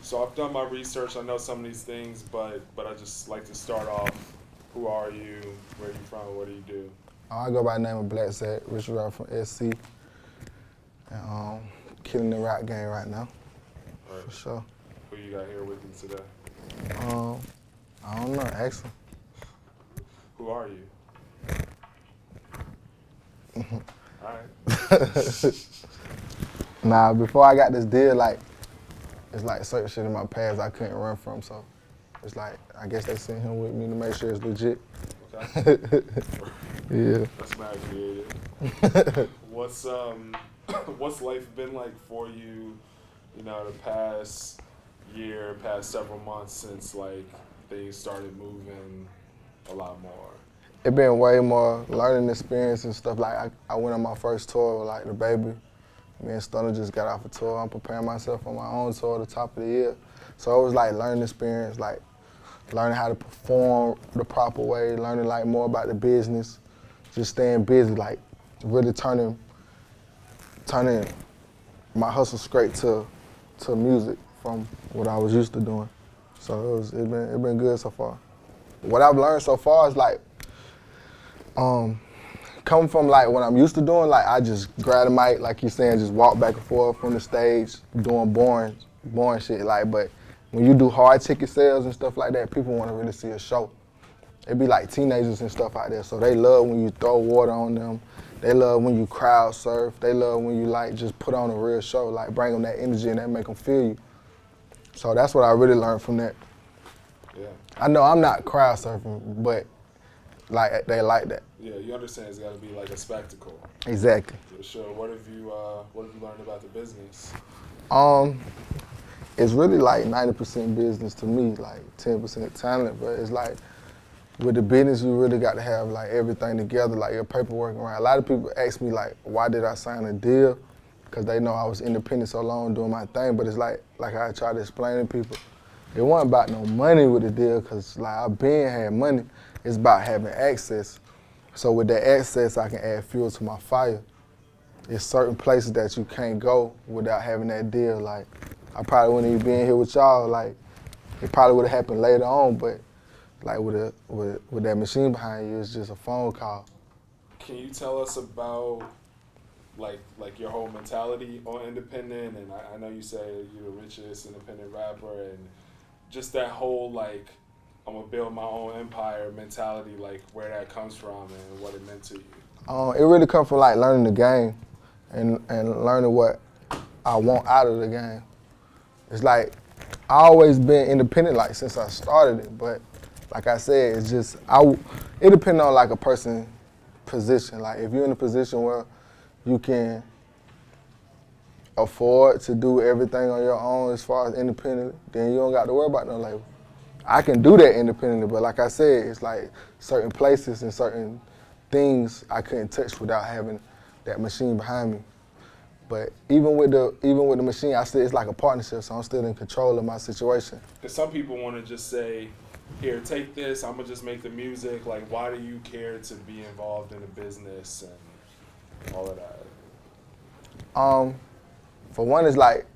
So I've done my research. I know some of these things, but I just like to start off. Who are you? Where are you from? What do you do? I go by the name of Blacc Zacc, rich rapper from SC, and killing the rap game right now, Right. for sure. Who you got here with you today? I don't know, ask him. Who are you? All right. Nah, before I got this deal, like, it's like certain shit in my past I couldn't run from, so it's like, I guess they sent him with me to make sure it's legit. Okay. Yeah. That's mad creative. What's life been like for you? You know, the past year, past several months since like things started moving a lot more. It been way more learning experience and stuff. Like I went on my first tour with like the baby. Me and Stunner just got off a tour. I'm preparing myself for my own tour at the top of the year. So it was like learning experience, like learning how to perform the proper way, learning like more about the business, just staying busy, like really turning my hustle straight to music from what I was used to doing. So it's been good so far. What I've learned so far is like coming from like what I'm used to doing, like I just grab the mic, like you're saying, just walk back and forth from the stage, doing boring shit. Like, but when you do hard ticket sales and stuff like that, people want to really see a show. It be like teenagers and stuff out there, so they love when you throw water on them. They love when you crowd surf. They love when you like just put on a real show, like bring them that energy and that make them feel you. So that's what I really learned from that. Yeah. I know I'm not crowd surfing, but like they like that. Yeah, you understand it's got to be like a spectacle. Exactly. For sure. What have you learned about the business? It's really like 90% business to me, like 10% talent, but it's like with the business, you really got to have like everything together, like your paperwork around. A lot of people ask me like, why did I sign a deal? Because they know I was independent so long doing my thing, but it's like I try to explain to people, it wasn't about no money with the deal, because like I've been had money. It's about having access. So with that access, I can add fuel to my fire. There's certain places that you can't go without having that deal. Like, I probably wouldn't even be in here with y'all. Like, it probably would have happened later on, but like with that machine behind you, it's just a phone call. Can you tell us about like your whole mentality on independent? And I know you say you're the richest independent rapper, and just that whole like I'm gonna build my own empire mentality, like where that comes from and what it meant to you. It really comes from like learning the game and learning what I want out of the game. It's like I always been independent like since I started it, but like I said, it's just it depends on like a person's position. Like if you're in a position where you can afford to do everything on your own as far as independent, then you don't got to worry about no label. I can do that independently, but like I said, it's like certain places and certain things I couldn't touch without having that machine behind me. But even with the machine, it's like a partnership, so I'm still in control of my situation. Because some people want to just say, here, take this, I'm gonna just make the music. Like, why do you care to be involved in the business and all of that? For one, it's like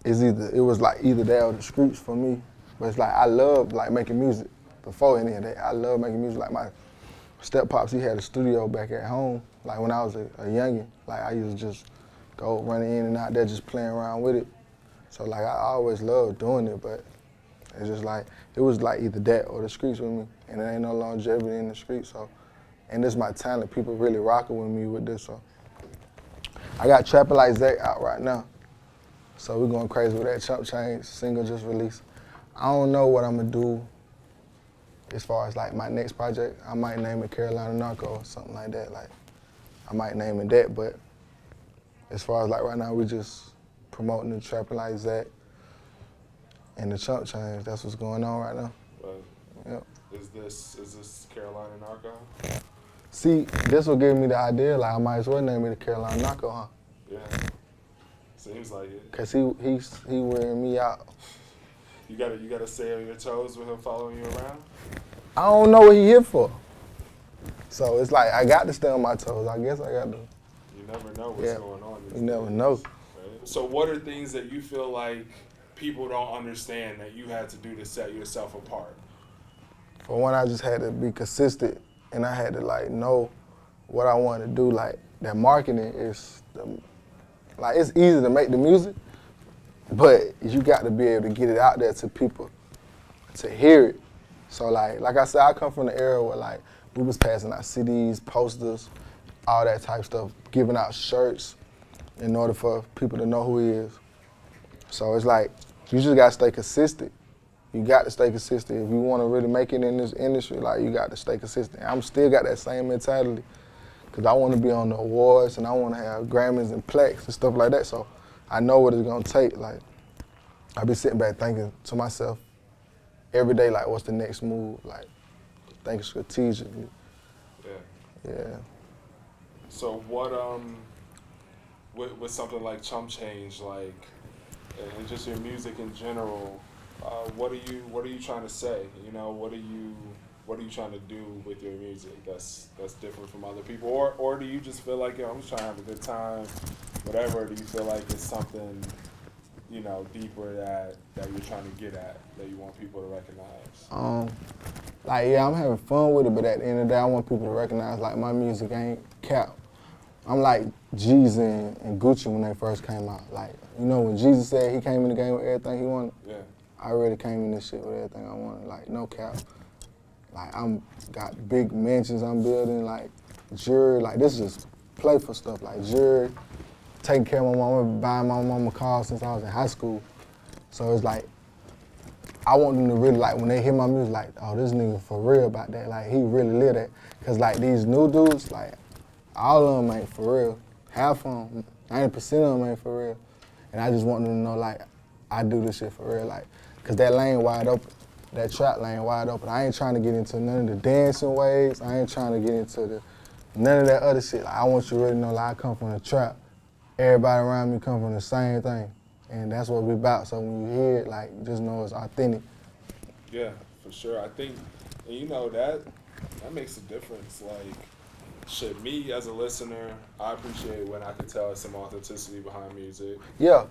it was like either that or the streets for me. But it's like I love like making music. Before any of that, I love making music. Like my step pops, he had a studio back at home. Like when I was a youngin', like I used to just go running in and out there, just playing around with it. So like I always loved doing it, but it's just like it was like either that or the streets with me, and there ain't no longevity in the streets. So, and this is my talent. People really rocking with me with this. So I got Trappin' Like Zacc out right now. So we're going crazy with that. Chump Change single just released. I don't know what I'm gonna do as far as like my next project. I might name it Carolina Narco or something like that. Like I might name it that, but as far as like right now, we just promoting the Trappin' Like Zacc and the Chump Change. That's what's going on right now. But Yep. is this Carolina Narco? See, this will give me the idea. Like I might as well name it the Carolina Narco, huh? Yeah, seems like it. Cause he wearing me out. You gotta stay on your toes with him following you around. I don't know what he here for. So it's like I got to stay on my toes. I guess I got to. You never know what's going on. You never know. Right? So what are things that you feel like people don't understand that you had to do to set yourself apart? For one, I just had to be consistent, and I had to like know what I wanted to do. Like that marketing is, like it's easy to make the music, but you got to be able to get it out there to people to hear it. So like I said, I come from the era where like we was passing out CDs, posters, all that type stuff, giving out shirts in order for people to know who he is. So it's like you just gotta stay consistent. You got to stay consistent. If you want to really make it in this industry, like you got to stay consistent. I'm still got that same mentality because I want to be on the awards and I want to have Grammys and plaques and stuff like that. So I know what it's gonna take. Like I be sitting back thinking to myself every day, like what's the next move? Like thinking strategically. Yeah. Yeah. So what with something like Chump Change, like, and just your music in general, what are you trying to say? You know, what are you trying to do with your music that's different from other people? Or do you just feel like, yo, I'm just trying to have a good time, whatever? Or do you feel like it's something, you know, deeper that you're trying to get at, that you want people to recognize? Like, yeah, I'm having fun with it, but at the end of the day, I want people to recognize, like, my music ain't cap. I'm like Jeezy and Gucci when they first came out. Like, you know, when Jeezy said he came in the game with everything he wanted, Yeah. I really came in this shit with everything I wanted, like, no cap. Like, I'm got big mansions I'm building, like, jewelry, like, this is just playful stuff, like jewelry, taking care of my mama, buying my mama cars since I was in high school. So it's like, I want them to really, like, when they hear my music, like, oh, this nigga for real about that. Like, he really live that. Because, like, these new dudes, like, all of them ain't for real. Half of them, 90% of them ain't for real. And I just want them to know, like, I do this shit for real. Like, because that lane wide open. That trap lane wide open. I ain't trying to get into none of the dancing ways. I ain't trying to get into none of that other shit. Like, I want you to really know, like, I come from the trap. Everybody around me come from the same thing. And that's what we about. So when you hear it, like, just know it's authentic. Yeah, for sure. I think, and you know, that makes a difference. Like, shit, me as a listener, I appreciate when I can tell some authenticity behind music. Yeah.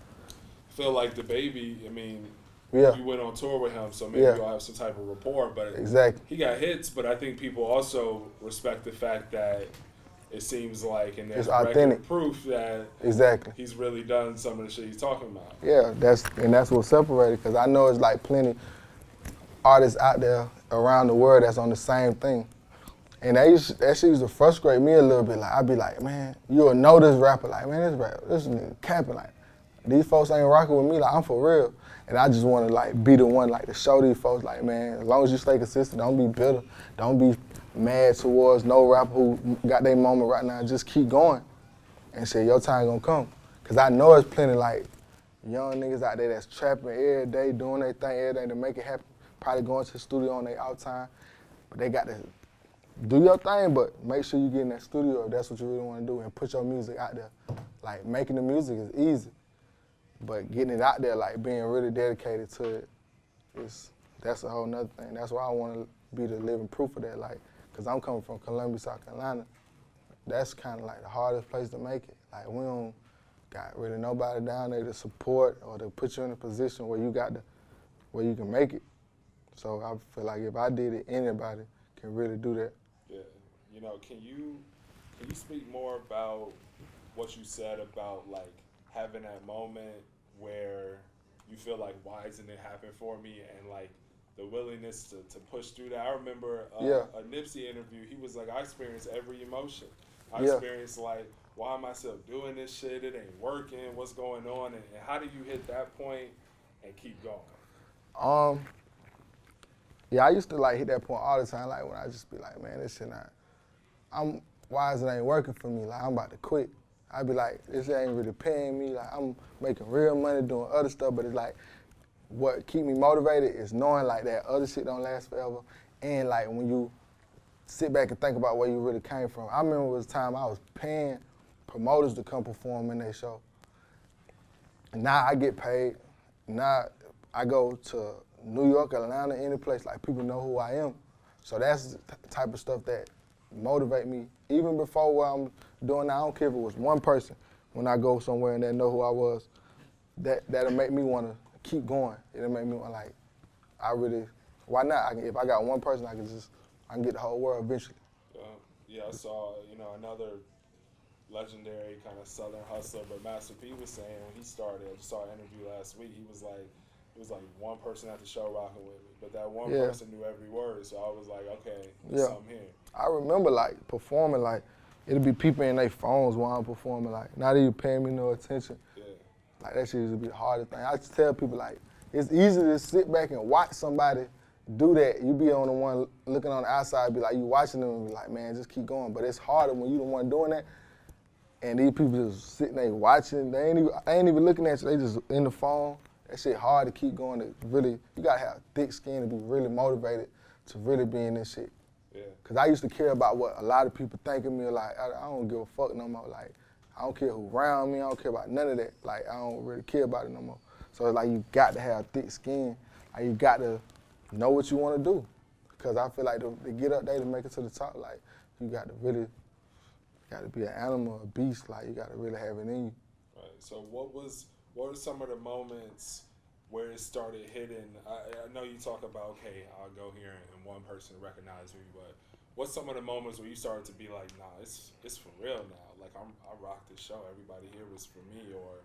Feel like the baby, I mean, yeah. You went on tour with him, so maybe you'll have some type of rapport. But exactly. He got hits, but I think people also respect the fact that it seems like, and there's record proof that he's really done some of the shit he's talking about. Yeah, that's what separated, because I know it's like plenty artists out there around the world that's on the same thing. And that shit used to frustrate me a little bit. Like, I'd be like, man, you'll know this rapper, like, man, this nigga capping, like, these folks ain't rocking with me, like, I'm for real. And I just want to, like, be the one, like, to show these folks, like, man, as long as you stay consistent, don't be bitter, don't be mad towards no rapper who got their moment right now. Just keep going and say your time gonna come. Because I know there's plenty, like, young niggas out there that's trapping every day, doing their thing every day to make it happen, probably going to the studio on their out time, but they got to do your thing, but make sure you get in that studio if that's what you really want to do and put your music out there. Like, making the music is easy, but getting it out there, like, being really dedicated to it, that's a whole nother thing. That's why I want to be the living proof of that, like, because I'm coming from Columbia, South Carolina. That's kind of like the hardest place to make it. Like, we don't got really nobody down there to support or to put you in a position where you can make it. So I feel like if I did it, anybody can really do that. Yeah, you know, can you speak more about what you said about, like, having that moment where you feel like, why isn't it happening for me, and, like, the willingness to push through that. I remember a Nipsey interview. He was like, I experience every emotion. I experience, like, why am I still doing this shit? It ain't working. What's going on? And how do you hit that point and keep going? Yeah, I used to, like, hit that point all the time, like, when I just be like, man, this shit not, why is it ain't working for me? Like, I'm about to quit. I'd be like, this ain't really paying me. Like, I'm making real money doing other stuff, but it's like, what keep me motivated is knowing, like, that other shit don't last forever. And, like, when you sit back and think about where you really came from. I remember it was a time I was paying promoters to come perform in their show. And now I get paid. Now I go to New York, Atlanta, any place, like, people know who I am. So that's the type of stuff that motivate me. Even before what I'm doing now, I don't care if it was one person. When I go somewhere and they know who I was, that'll make me want to keep going. It'll make me want like, why not? If I got one person, I can get the whole world eventually. Yeah, I saw, another legendary kind of Southern hustler, but Master P was saying when he started, I just saw an interview last week, it was like one person at the show rocking with me, but that one person knew every word, so I was like, okay, there's something here. I remember like performing, like it'd be people in their phones while I'm performing, like not even paying me no attention. Yeah. Like that shit used to be the hardest thing. I just tell people like, it's easy to sit back and watch somebody do that. You be on the one looking on the outside, be like, you watching them and be like, man, just keep going. But it's harder when you the one doing that, and these people just sitting there watching. They ain't even looking at you. They just in the phone. That shit hard to keep going. You gotta have thick skin to be really motivated to really be in this shit. Yeah. Cause I used to care about what a lot of people think of me. Like I don't give a fuck no more. Like I don't care who around me. I don't care about none of that. Like I don't really care about it no more. So it's like you got to have thick skin. Like you got to know what you want to do. Cause I feel like to get up there to make it to the top, like you got to be an animal, a beast. Like you got to really have it in you. Right. So what were some of the moments where it started hitting? I know you talk about, okay, I'll go here and one person recognize me, but what's some of the moments where you started to be like, nah, it's for real now. Like I rocked this show. Everybody here was for me, or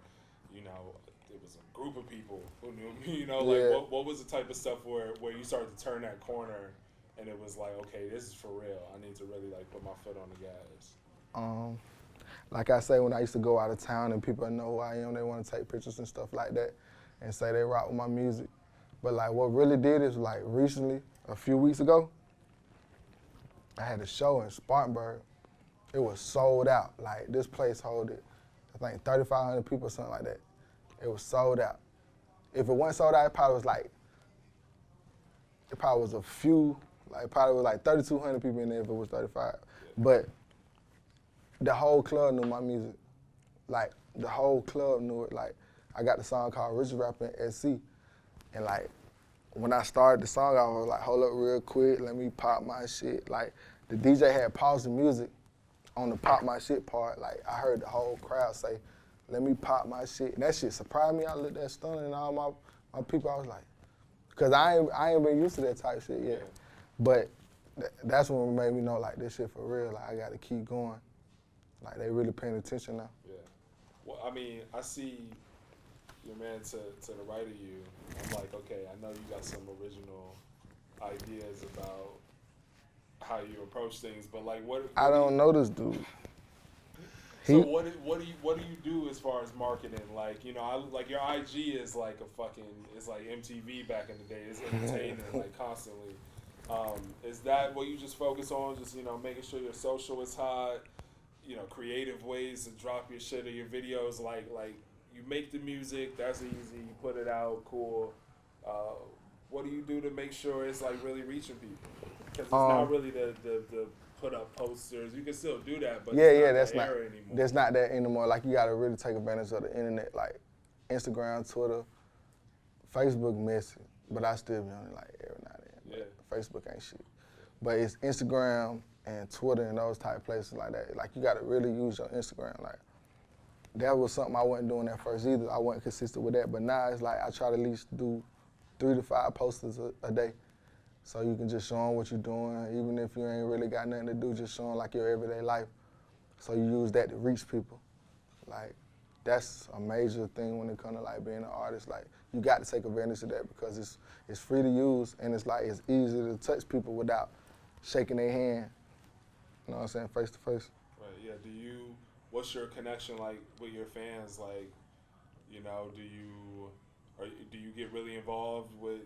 it was a group of people who knew me. Like what was the type of stuff where you started to turn that corner and it was like, okay, this is for real. I need to really like put my foot on the gas. Like I say, when I used to go out of town and people know who I am, they want to take pictures and stuff like that and say they rock with my music. But like what really did is like recently, a few weeks ago, I had a show in Spartanburg. It was sold out. Like this place holded, I think 3,500 people or something like that. It was sold out. If it wasn't sold out, it probably was a few, like probably was like 3,200 people in there if it was 35. But the whole club knew my music. Like, the whole club knew it. Like, I got the song called Rich Rappin' SC. And like, when I started the song, I was like, hold up real quick, let me pop my shit. Like, the DJ had paused the music on the pop my shit part. Like, I heard the whole crowd say, let me pop my shit. And that shit surprised me. I looked at Stunner and all my people, I was like, because I ain't been used to that type shit yet. But that's when it made me know, like, this shit for real. Like, I got to keep going. Like, they really paying attention now. Yeah. Well, I mean, I see your man to the right of you. I'm like, okay, I know you got some original ideas about how you approach things, but like, what I don't know this dude. So what do you do as far as marketing? Like, like your IG is like it's like MTV back in the day. It's entertaining like constantly. Is that what you just focus on? Just making sure your social is hot. Creative ways to drop your shit or your videos. Like you make the music, that's easy. You put it out, cool. What do you do to make sure it's like really reaching people? Because it's not really the put up posters. You can still do that, but it's not that anymore. That's not that anymore. Like you gotta really take advantage of the internet, like Instagram, Twitter, Facebook Messenger. But I still be on it like every now and then. Yeah. Facebook ain't shit. But it's Instagram and Twitter and those type of places like that. Like you gotta really use your Instagram. Like that was something I wasn't doing at first either. I wasn't consistent with that. But now it's like I try to at least do 3 to 5 posters a day. So you can just show them what you're doing, even if you ain't really got nothing to do, just show them like your everyday life. So you use that to reach people. Like, that's a major thing when it comes to like being an artist. Like, you got to take advantage of that because it's free to use and it's like it's easy to touch people without shaking their hand. You know what I'm saying, face to face. Right. Yeah. What's your connection like with your fans? Like, do you get really involved with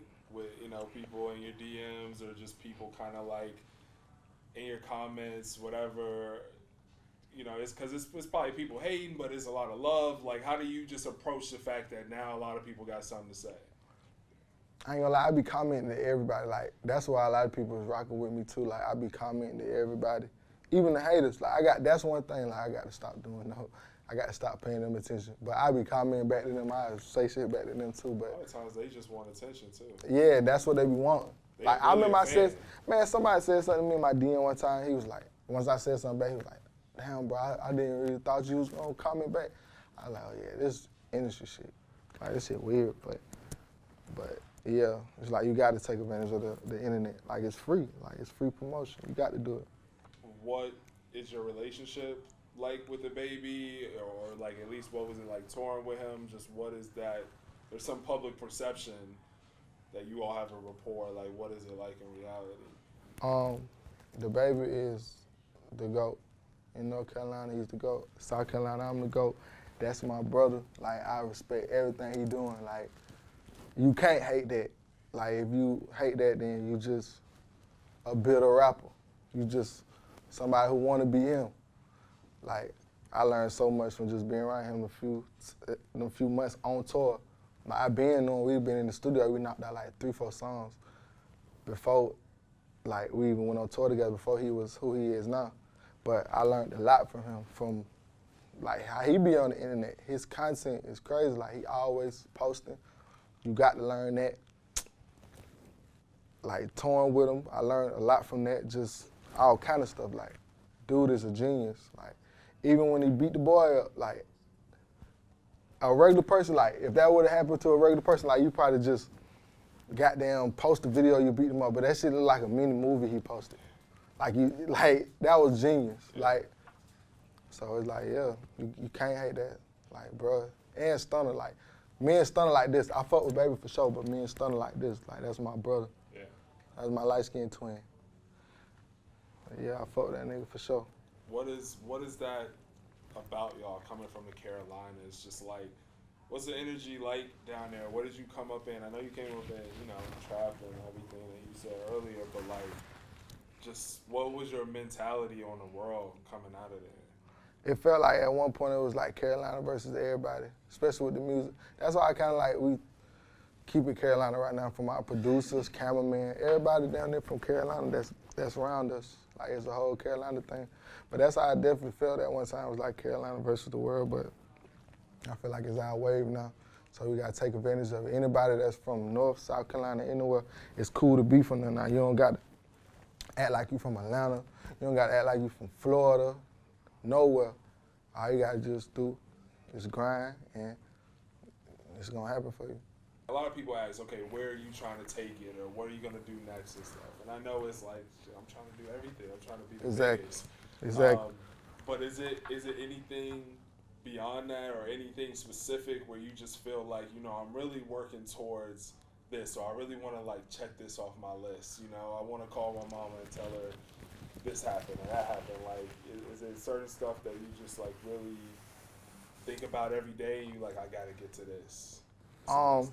people in your DMs or just people kind of like in your comments, whatever? It's because it's probably people hating, but it's a lot of love. Like, how do you just approach the fact that now a lot of people got something to say? I ain't gonna lie, I be commenting to everybody. Like, that's why a lot of people is rocking with me too. Like, I be commenting to everybody, even the haters. Like, that's one thing. Like, I got to stop doing. I got to stop paying them attention. But I be commenting back to them. I say shit back to them too. But a lot of times they just want attention too. Yeah, that's what they be wanting. Like, I remember somebody said something to me in my DM one time. He was like, once I said something back, he was like, damn, bro, I didn't really thought you was gonna comment back. I was like, oh yeah, this industry shit. Like, this shit weird, but Yeah, it's like you got to take advantage of the internet. Like it's free. Like it's free promotion. You got to do it. What is your relationship like with the baby, or like at least what was it like touring with him? Just what is that? There's some public perception that you all have a rapport. Like what is it like in reality? The baby is the GOAT. In North Carolina, he's the GOAT. South Carolina, I'm the GOAT. That's my brother. Like I respect everything he doing. Like you can't hate that. Like if you hate that, then you just a bitter rapper. You just somebody who want to be him. Like I learned so much from just being around him the few months on tour. Like I been on, we've been in the studio. We knocked out like 3-4 songs before, like we even went on tour together before he was who he is now. But I learned a lot from him, from like how he be on the internet. His content is crazy. Like he always posting. You got to learn that. Like touring with him, I learned a lot from that. Just all kind of stuff. Like, dude is a genius. Like, even when he beat the boy up, like a regular person, like if that would have happened to a regular person, like you probably just goddamn post a video you beat him up. But that shit looked like a mini movie he posted. Like that was genius. Like, so it's like, yeah, you can't hate that. Like, bruh. And Stunner, like, me and Stunner like this. I fuck with Baby for sure, but me and Stunner like this. Like, that's my brother. Yeah. That's my light-skinned twin. But yeah, I fuck with that nigga for sure. What is that about y'all coming from the Carolinas? Just like, what's the energy like down there? What did you come up in? I know you came up in, trap and everything that you said earlier, but like, just what was your mentality on the world coming out of there? It felt like at one point it was like Carolina versus everybody, especially with the music. That's why I kind of like, we keep it Carolina right now, from our producers, cameraman, everybody down there from Carolina that's around us. Like it's a whole Carolina thing. But that's how I definitely felt at one time. It was like Carolina versus the world, but I feel like it's our wave now. So we gotta take advantage of it. Anybody that's from North, South Carolina, anywhere, it's cool to be from there now. You don't gotta act like you from Atlanta. You don't gotta act like you from Florida, nowhere. All you gotta just do is grind, and it's gonna happen for you. A lot of people ask, okay, where are you trying to take it, or what are you gonna do next and stuff? And I know it's like, shit, I'm trying to do everything. I'm trying to be the biggest. Exactly. But is it anything beyond that, or anything specific where you just feel like, I'm really working towards this, or I really want to like check this off my list? I want to call my mama and tell her this happened or that happened. Like, is there certain stuff that you just like really think about every day? You like, I gotta get to this. The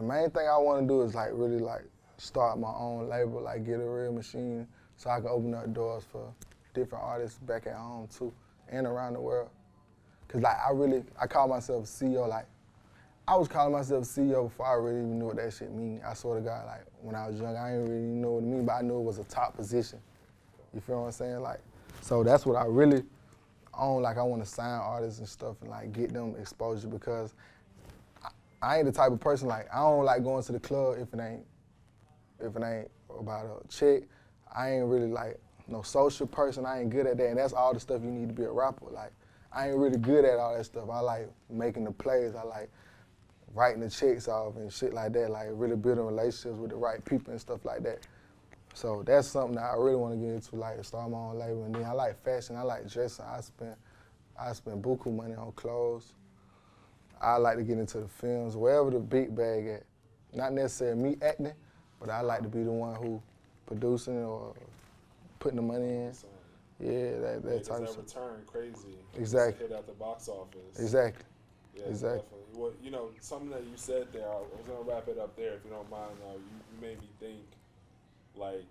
main thing I want to do is like really like start my own label, like get a real machine, so I can open up doors for different artists back at home too, and around the world. Cause like I call myself a CEO. Like I was calling myself a CEO before I really even knew what that shit mean. I swear to God, like when I was young, I didn't really know what it mean, but I knew it was a top position. You feel what I'm saying? Like, so that's what I really own. Like I want to sign artists and stuff and like get them exposure, because I ain't the type of person, like, I don't like going to the club if it ain't about a check. I ain't really like no social person. I ain't good at that, and that's all the stuff you need to be a rapper. Like, I ain't really good at all that stuff. I like making the plays. I like writing the checks off and shit like that, like really building relationships with the right people and stuff like that. So that's something that I really want to get into, like start my own label. And then I like fashion. I like dressing. I spend buku money on clothes. I like to get into the films, wherever the big bag at. Not necessarily me acting, but I like to be the one who producing or putting the money in. Yeah, that type of stuff. That return crazy. Exactly. Hit at the box office. Exactly. Yeah, exactly. Definitely. Well, something that you said there, I was gonna wrap it up there if you don't mind. You made me think, like,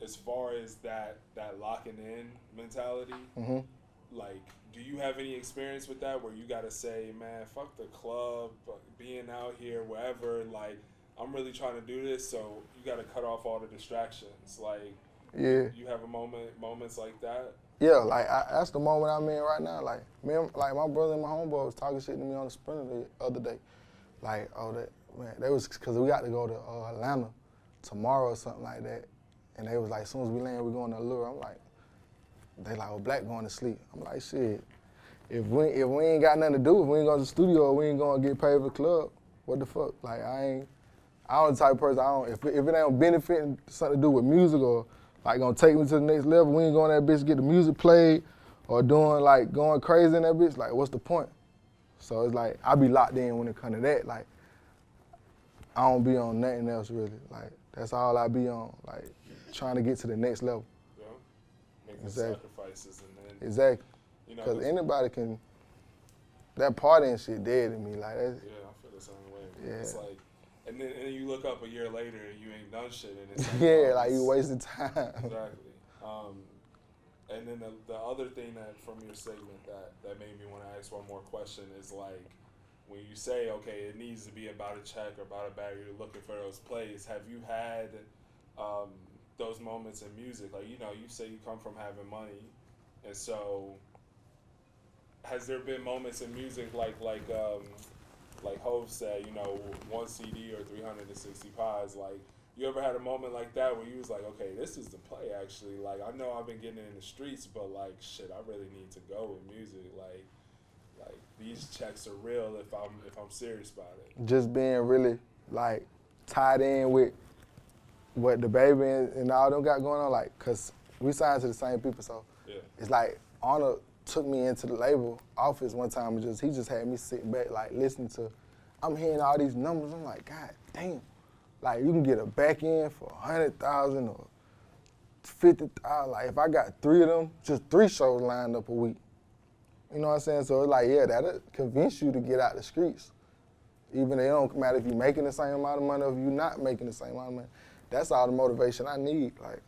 as far as that locking in mentality. Mm-hmm. Like, do you have any experience with that where you gotta say, man, fuck the club, being out here, wherever, like, I'm really trying to do this, so you gotta cut off all the distractions. Like, yeah. You have moments like that? Yeah, like, that's the moment I'm in right now. Like, like my brother and my homeboy was talking shit to me on the Sprinter the other day. Like, they was, because we got to go to Atlanta tomorrow or something like that. And they was like, as soon as we land, we going to Allure. I'm like, they like, well, Blacc going to sleep. I'm like, shit, if we ain't got nothing to do, if we ain't going to the studio, we ain't going to get paid for the club, what the fuck? Like I'm the type of person if it ain't benefiting something to do with music or like gonna take me to the next level, we ain't going that bitch get the music played or doing like going crazy in that bitch. Like what's the point? So it's like I be locked in when it come to that. Like I don't be on nothing else really. Like that's all I be on. Like trying to get to the next level. Yeah. Making Exactly. sacrifices and then. Exactly. You know, Because anybody can. That partying shit dead to me. Like that's, yeah, I feel the same way. Yeah. It's like, and then you look up a year later and you ain't done shit, and it's like, yeah, oh, like you it's- wasted time. Exactly. And then the other thing that from your segment that made me want to ask one more question is like, when you say, okay, it needs to be about a check or about a bag, you're looking for those plays. Have you had those moments in music? Like, you know, you say you come from having money, and so has there been moments in music like Hov said, you know, 1 CD or 360 pies, like, you ever had a moment like that where you was like, okay, this is the play actually. Like, I know I've been getting in the streets, but like, shit, I really need to go with music. Like these checks are real if I'm serious about it. Just being really like tied in with what the baby and all them got going on. Like, cause we signed to the same people, so Yeah. it's like Honor took me into the label office one time and he just had me sitting back like listening to. I'm hearing all these numbers. I'm like, God damn. Like you can get a back end for 100,000 or 50,000. Like if I got 3 of them, just 3 shows lined up a week. You know what I'm saying? So it's like, yeah, that'll convince you to get out the streets. Even it don't matter if you're making the same amount of money or if you're not making the same amount of money. That's all the motivation I need. Like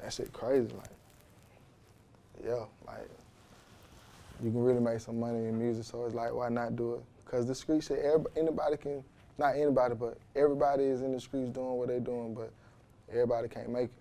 that shit crazy. Like yeah, like you can really make some money in music. So it's like, why not do it? Cause the street shit, anybody can. Not anybody, but everybody is in the streets doing what they're doing, but everybody can't make it.